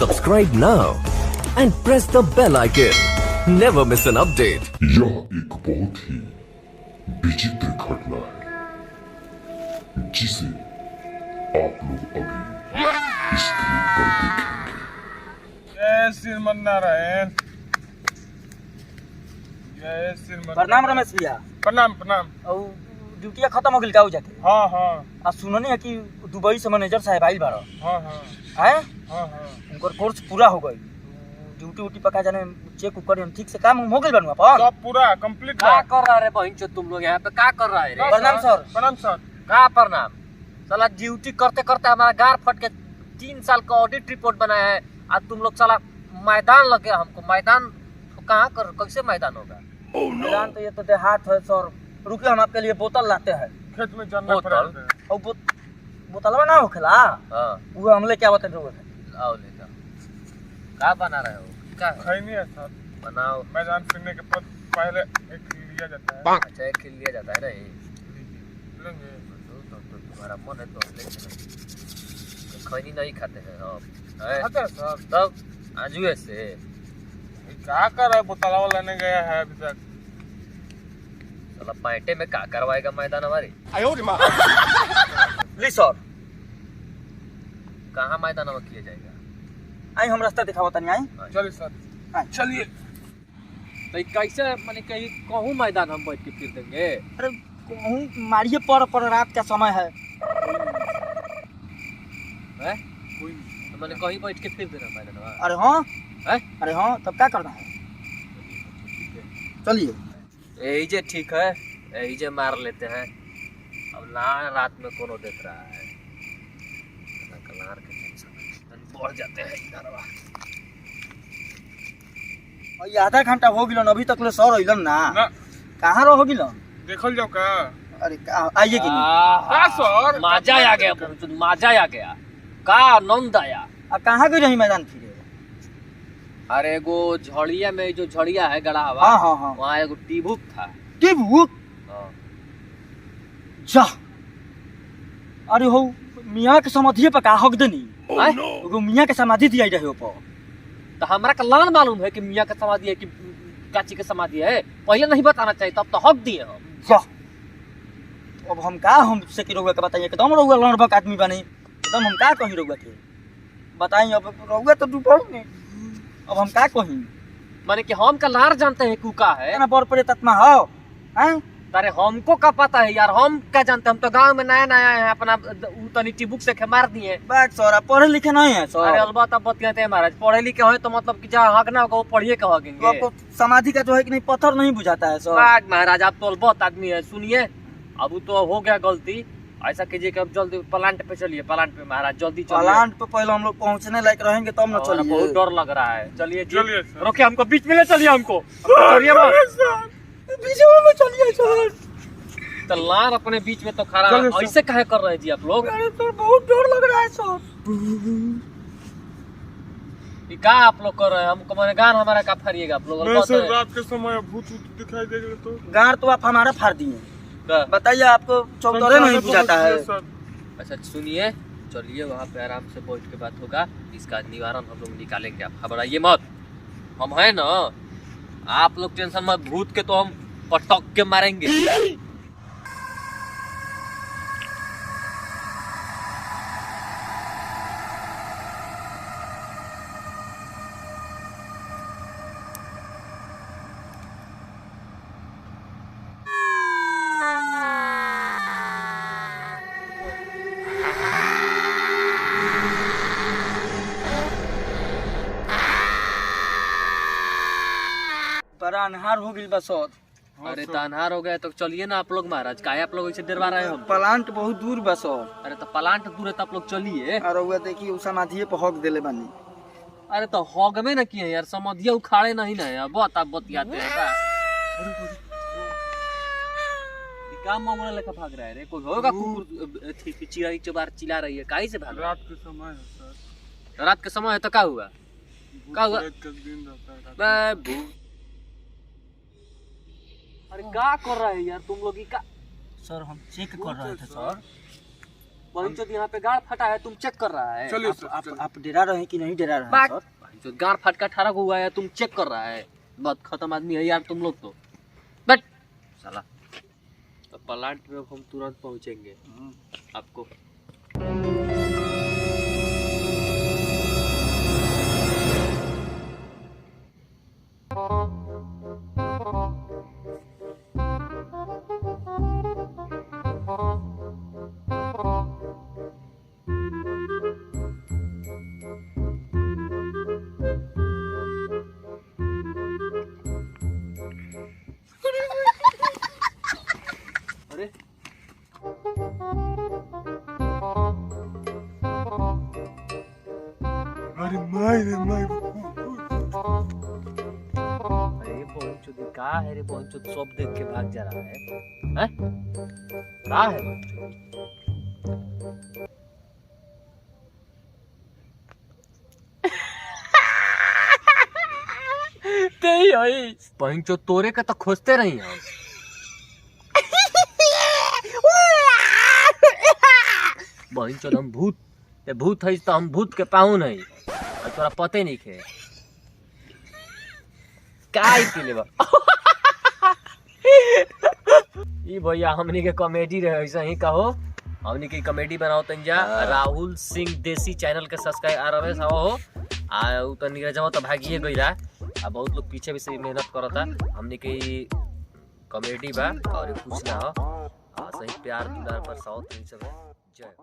Subscribe now and press the bell icon. Never miss an update. यह एक बहुत ही विचित्र घटना है जिसे आप लोग अभी स्क्रीन पर देखेंगे। जय श्रीमन्नारायण। जय श्रीमन्नारायण। प्रणाम रमेश भैया। प्रणाम प्रणाम। और ड्यूटिया खत्म हो गई का जाके? हाँ हाँ आ सुननी है कि दुबई से मैनेजर साहब आइल बारो। हाँ हाँ हैं? हाँ हाँ। उनकर कोर्स पूरा हो गई। ड्यूटी उटी पका जाने चेक उक करी ठीक से काम हो गइल बनवा अपन। सब पूरा कंप्लीट। क्या कर रहा है बहन चो तुम लोग यहाँ पे क्या कर रहा है रे? प्रणाम सर। प्रणाम सर। क्या प्रणाम? साला ड्यूटी करते करते हमारा गार फट के 3 साल का ऑडिट रिपोर्ट बनाया है। आज तुम लोग साला मैदान लगे हमको। मैदान कहाँ कर कैसे मैदान होगा? मैदान तो ये तो देहात है सर। रुकिए हम आपके लिए बोतल लाते हैं। खेत में जाना बोतल? पड़ेगा। और बोतलवा ना होखेला हाँ वो हमले क्या बता दो। आओ लेकर। क्या बना रहे हो? क्या खैनी है सर। बनाओ। मैदान फिरने के पहले एक लिया जाता है। अच्छा एक खिल लिया जाता है ना ये। लेंगे। तो तुम्हारा मन है तो ले चलो। खैनी नहीं खाते हैं हम। हैं? खाता है सर। तब आजुए से ये क्या कर रहा है? बोतला लेने गया है अभी तक। साला पैंटे में क्या करवाएगा मैदान हमारी? प्लीज सर कहाँ मैदान में किया जाएगा? आई हम रास्ता दिखावा तनी आई। चलिए सर। हाँ। चलिए। तो कैसे माने कहीं कहूँ मैदान हम बैठ के फिर देंगे? अरे कहूँ मारिए पर रात का समय है। हैं? तो मैंने कहीं बैठ के फिर देना मैदान में? अरे हाँ हैं? अरे हाँ तब क्या करना है? चलिए यही जे ठीक है, यही जे मार लेते हैं। अब ना रात में कोनो देख रहा है। कलार के टेंशन बढ़ जाते हैं इधर। और ये आधा घंटा हो गिलन अभी तक ले सर अइलन ना। ना कहाँ रहो गिलन? देखल जाओ का। अरे आइए कि नहीं? का सर? मजा आ गया, मजा आ गया। का आनंद आया। कहाँ गई रही मैदान फिरे? अरे एगो झड़िया में जो झड़िया है गड़ा हवा, हाँ हाँ हाँ वहाँ एगो टीबुक था। टिबुक हाँ। जा। अरे हो मियाँ के समाधि पे का हक देनी? हैं? एगो मियाँ के समाधि दिया रहे हो पर। तो हमरा का लान मालूम है कि मियाँ का समाधि है कि काची के समाधि है? पहले नहीं बताना चाहिए, तब तो हक दिए हम। जा अब हम का हमसे की रहुआ के बताइए एकदम रहुआ लड़बक आदमी बनी एकदम। हम का कही रहुआ के बताइए? अब रहुआ तो डूबल नहीं। अब हम का कही? माने कि हम का लार जानते हैं कुका है ना बर पड़े तत्मा हो हैं? अरे हमको का पता है यार? हम क्या जानते हैं? हम तो गांव में नया नया है। अपना तनी टिबुक से के मार दिए। बात सर आप पढ़े लिखे नहीं है अरे सर। अलबत्ता बतियाते हैं महाराज। पढ़े लिखे हो तो मतलब कि जहाँ हक ना होगा वो पढ़िए के तो हकेंगे। आपको समाधि का जो है कि नहीं पत्थर नहीं बुझाता है सर। बाग महाराज आप तो अलबत्त आदमी है। सुनिए अब तो हो गया गलती। ऐसा कीजिए कि अब जल्दी प्लांट पे चलिए। प्लांट पे महाराज जल्दी चलिए। प्लांट पे पहले हम लोग पहुंचने लायक रहेंगे तब न और चलिए। बहुत डर लग रहा है। चलिए जी। चलिए सर। रोकिए हमको, बीच में ले चलिए हमको। चलिए मत। बीच में चलिए सर। तो लार अपने बीच में तो खड़ा चलिए है। सर। ऐसे काहे कर रहे हैं जी आप लोग? अरे सर बहुत डर लग रहा है सर। ये क्या आप लोग कर रहे हैं? हमको मैंने गान हमारा का फाड़िएगा आप लोग? नहीं अलबत्त सर, है। रात के समय भूत दिखाई देगा तो। गार तो आप हमारा फाड़ दिए। क्या? बताइए आपको चौतरे नहीं बुझाता है? सर। अच्छा सुनिए, चलिए वहाँ पे आराम से बैठ के बात होगा। इसका निवारण हम लोग निकालेंगे। आप घबराइए मत। हम है ना, आप लोग टेंशन मत। भूत के तो हम पटक के मारेंगे। बड़ा अनहार हो गई बस सर। अरे तो अनहार हो गया तो चलिए ना आप लोग महाराज। काहे आप लोग ऐसे डरवा रहे हो हमको? प्लांट बहुत दूर बस सर। अरे तो प्लांट दूर है तो आप लोग चलिए। और वो देखिए उस समाधि पे हक देले बानी। अरे तो हग में ना किए यार, समधिया उखाड़े नहीं ना है। बहुत आप बतियाते हैं का? काम मंगने लेकर भाग रहा है रे? कोई होगा कुकुर चिड़ै चबार चिल्ला रही है, काहे से भाग रहा रात के समय है सर। है? रात के समय है तो क्या हुआ? क्या हुआ? भूत प्रेत का दिन रहता है रात में। अरे क्या कर रहा है यार तुम लोग? का सर हम चेक कर रहे थे सर। बहनचोद यहाँ पे गाड़ फटा है, तुम चेक कर रहा है। चलिए सर, चलिए। आप डरा रहे हैं कि नहीं डरा रहे हैं बात सर? बहनचोद गाड़ फट का 18 को हुआ है, तुम चेक कर रहा है। बहुत खत्म आदमी है यार तुम लोग तो। बट साला तो प्लांट में हम तुरंत पहुंचेंगे आपको। अरे अरे माय अरे बहनचोद का है रे बहनचोद, सब देख के भाग जा रहा है। का है बहनचोद? बहनचोद तोरे के तो खोजते रही हम। बहनचोद हम भूत है तो हम भूत के पाहुन है और तोरा पते नहीं खे काय के लेबा। ई भैया हमनी के कॉमेडी रहे, ऐसा ही कहो हमनी के कॉमेडी बनाओ तंजा। राहुल सिंह देसी चैनल के सब्सक्राइब आ रमेश हो आ उ त नीरजवा त भागिए गइला आ बहुत लोग पीछे भी से मेहनत करता। हमनी के कॉमेडी बा और कुछ ना हो। सही प्यार दुलार पर साउथ नहीं सब जय।